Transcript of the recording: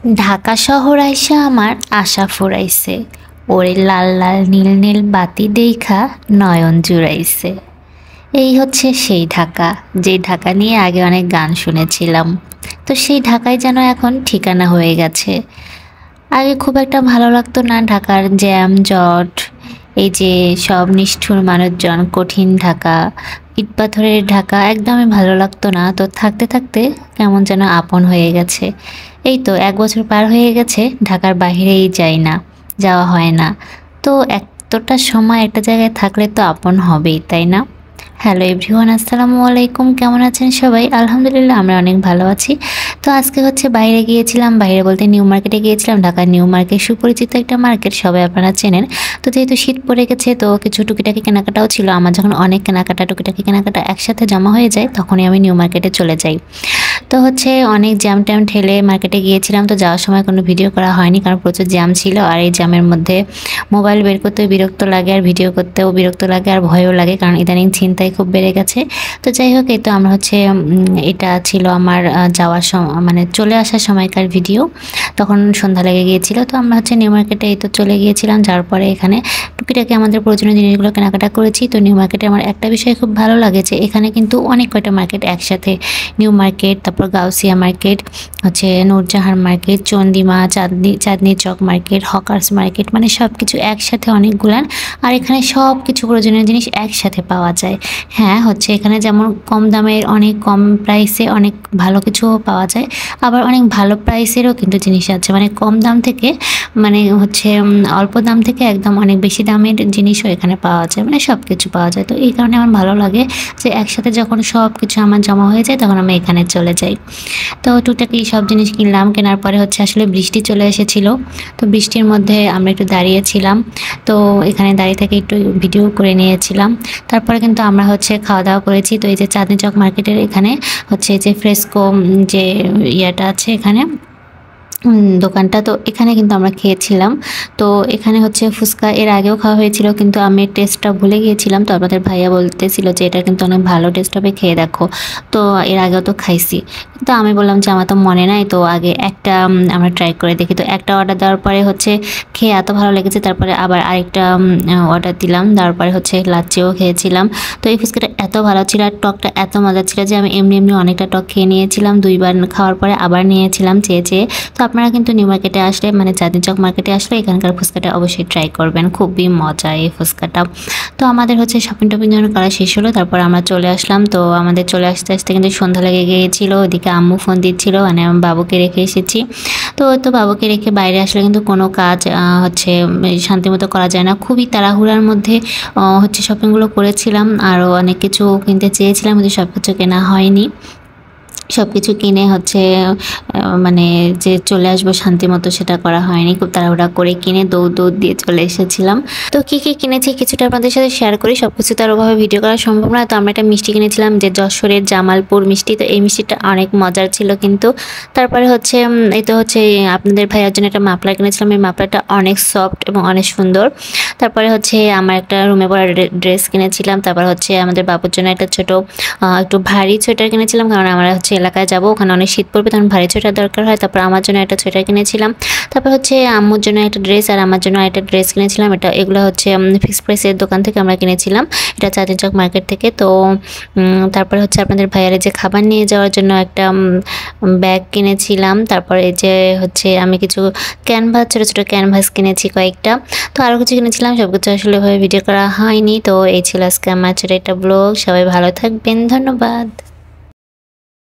ঢাকা শহর আইসা আমার আশা ফুরাইছে, ওরে লাল লাল নীল নীল বাতি দেইখা নয়ন জুড়াইছে। এই হচ্ছে সেই ঢাকা, যে ঢাকা নিয়ে আগে অনেক গান শুনেছিলাম। তো সেই ঢাকায় যেন এখন ঠিকানা হয়ে গেছে। আগে খুব একটা ভালো লাগতো না, ঢাকার জ্যাম জট, এই যে সব নিষ্ঠুর মানুষজন, কঠিন ঢাকা, ইট পাথরের ঢাকা একদমই ভালো লাগতো না। তো থাকতে থাকতে কেমন যেন আপন হয়ে গেছে। এই তো 1 বছর পার হয়ে গেছে, ঢাকার বাইরেই যাই না, যাওয়া হয় না। তো এতটা সময় একটা জায়গায় থাকলে তো আপন হবেই, তাই না? হ্যালো এভরিওয়ান, আসসালামু আলাইকুম। কেমন আছেন সবাই? আলহামদুলিল্লাহ আমরা অনেক ভালো আছি। তো আজকে হচ্ছে বাইরে গিয়েছিলাম, বাইরে বলতে নিউ মার্কেটে গিয়েছিলাম। ঢাকার নিউ মার্কেট সুপরিচিত একটা মার্কেট, সবাই আপনারা চেনেন। তো যেহেতু শীত পড়ে গেছে, তো কিছু টুকিটাকি কেনাকাটাও ছিল আমার। যখন অনেক কেনাকাটা টুকিটাকি কেনাকাটা একসাথে জমা হয়ে যায়, তখনই আমি নিউ মার্কেটে চলে যাই। তো হচ্ছে অনেক জ্যাম ট্যাম ঠেলে মার্কেটে গিয়েছিলাম। তো যাওয়ার সময় কোনো ভিডিও করা হয়নি, কারণ প্রচুর জ্যাম ছিল। আর এই জ্যামের মধ্যে মোবাইল বের করতেও বিরক্ত লাগে, আর ভিডিও করতেও বিরক্ত লাগে, আর ভয়ও লাগে, কারণ ইদানিং ছিনতাই খুব বেড়ে গেছে। তো যাই হোক, এই তো আমরা হচ্ছে এটা ছিল আমার যাওয়ার সময়, মানে চলে আসার সময়কার ভিডিও। তখন সন্ধ্যা লেগে গিয়েছিল। তো আমরা হচ্ছে নিউ মার্কেটে এই তো চলে গিয়েছিলাম, যার পরে এখানে টুকিটাকি আমাদের প্রয়োজনীয় জিনিসগুলো কেনাকাটা করেছি। তো নিউ মার্কেটে আমার একটা বিষয় খুব ভালো লাগে, যে এখানে কিন্তু অনেক কয়টা মার্কেট একসাথে। নিউ মার্কেট, তারপর গাউসিয়া মার্কেট, হচ্ছে Nurjahan market, Chandima, Chandni Chowk market, hawkers market, মানে সব কিছু একসাথে অনেকগুলান। আর এখানে সব কিছু প্রয়োজনীয় জিনিস একসাথে পাওয়া যায়। হ্যাঁ, হচ্ছে এখানে যেমন কম দামের, অনেক কম প্রাইসে অনেক ভালো কিছুও পাওয়া যায়, আবার অনেক ভালো প্রাইসেরও কিন্তু জিনিস আছে। মানে কম দাম থেকে, মানে হচ্ছে অল্প দাম থেকে একদম অনেক বেশি দামের জিনিসও এখানে পাওয়া যায়, মানে সব কিছু পাওয়া যায়। তো এই কারণে আমার ভালো লাগে যে একসাথে যখন সব কিছু আমার জমা হয়ে যায়, তখন আমি এখানে চলে যাই। তো টুকটাক এই সব জিনিস কিনলাম। কেনার পরে হচ্ছে আসলে বৃষ্টি চলে এসেছিল। তো বৃষ্টির মধ্যে আমরা একটু দাঁড়িয়েছিলাম। তো এখানে দাঁড়িয়ে থেকে একটু ভিডিও করে নিয়েছিলাম। তারপরে কিন্তু আমরা হচ্ছে খাওয়া দাওয়া করেছি। তো এই যে চাঁদনি চক মার্কেটের এখানে হচ্ছে এই যে ফ্রেস্কো যে ইয়াটা আছে এখানে, দোকানটা, তো এখানে কিন্তু আমরা খেয়েছিলাম। তো এখানে হচ্ছে ফুচকা এর আগেও খাওয়া হয়েছিল, কিন্তু আমি টেস্টটা ভুলে গিয়েছিলাম। তো আমাদের ভাইয়া বলতেছিল যে এটা কিন্তু অনেক ভালো টেস্ট হবে, খেয়ে দেখো। তো এর আগেও তো খাইছি, কিন্তু আমি বললাম যে আমার তো মনে নাই, তো আগে একটা আমরা ট্রাই করে দেখি। তো একটা অর্ডার দেওয়ার পরে হচ্ছে খেয়ে এত ভালো লেগেছে, তারপরে আবার আরেকটা অর্ডার দিলাম, তারপরে হচ্ছে লাচ্ছিও খেয়েছিলাম। তো এই ফুচকাটা এত ভালো ছিল, আর টকটা এত মজা ছিল যে আমি এমনি এমনি অনেকটা টক খেয়ে নিয়েছিলাম। 2বার খাওয়ার পরে আবার নিয়েছিলাম চেয়ে চেয়ে। তো আপনারা কিন্তু নিউ মার্কেটে আসলে, মানে চাঁদনি চক মার্কেটে আসলে এখানকার ফুচকাটা অবশ্যই ট্রাই করবেন, খুবই মজা এই ফুচকাটা। তো আমাদের হচ্ছে শপিং টপিং যখন করা শেষ হলো, তারপর আমরা চলে আসলাম। তো আমাদের চলে আসতে আসতে কিন্তু সন্ধ্যা লেগে গিয়েছিল। ওইদিকে আম্মু ফোন দিচ্ছিল, মানে আমি বাবুকে রেখে এসেছি। তো বাবুকে রেখে বাইরে আসলে কিন্তু কোনো কাজ হচ্ছে শান্তিমতো করা যায় না। খুবই তাড়াহুড়ার মধ্যে হচ্ছে শপিংগুলো করেছিলাম, আরও অনেক কিছু কিনতে চেয়েছিলাম, কিন্তু সব কিছু কেনা হয়নি। সব কিছু কিনে হচ্ছে মানে যে চলে আসবো শান্তি মতো, সেটা করা হয়নি। খুব তাড়াহুড়া করে কিনে দৌড় দিয়ে চলে এসেছিলাম। তো কী কিনেছি কিছুটা আপনাদের সাথে শেয়ার করি। সব কিছু তো আর ওভাবে ভিডিও করা সম্ভব না। তো আমরা একটা মিষ্টি কিনেছিলাম, যে যশোরের জামালপুর মিষ্টি। তো এই মিষ্টিটা অনেক মজার ছিল কিন্তু। তারপরে হচ্ছে এই তো হচ্ছে আপনাদের ভাইয়ার জন্য একটা মাফলার কিনেছিলাম। এই মাফলারটা অনেক সফট এবং অনেক সুন্দর। তারপরে হচ্ছে আমার একটা রুমে পরা ড্রেস কিনেছিলাম। তারপর হচ্ছে আমাদের বাবুর জন্য একটা ছোট একটু ভারী সোয়েটার কিনেছিলাম, কারণ আমরা হচ্ছে এলাকায় যাবো, ওখানে অনেক শীত পড়বে, তখন ভারী সোয়েটার দরকার হয়। তারপর আমার জন্য একটা সোয়েটার কিনেছিলাম। তারপর হচ্ছে আম্মুর জন্য একটা ড্রেস, আর আমার জন্য একটা ড্রেস কিনেছিলাম। এগুলো হচ্ছে ফিক্সড প্রাইসের দোকান থেকে আমরা কিনেছিলাম, এটা চাঁদনি চক মার্কেট থেকে। তো তারপরে হচ্ছে আপনাদের ভাইয়ারে যে খাবার নিয়ে যাওয়ার জন্য একটা ব্যাগ কিনেছিলাম। তারপরে এই যে হচ্ছে আমি কিছু ক্যানভাস, ছোটো ছোটো ক্যানভাস কিনেছি কয়েকটা। তো আরও কিছু কিনেছিলাম, সব কিছু আসলে ওইভাবে ভিডিও করা হয়নি। তো এই ছিল আজকে আমার ছোটো একটা ব্লগ। সবাই ভালো থাকবেন, ধন্যবাদ।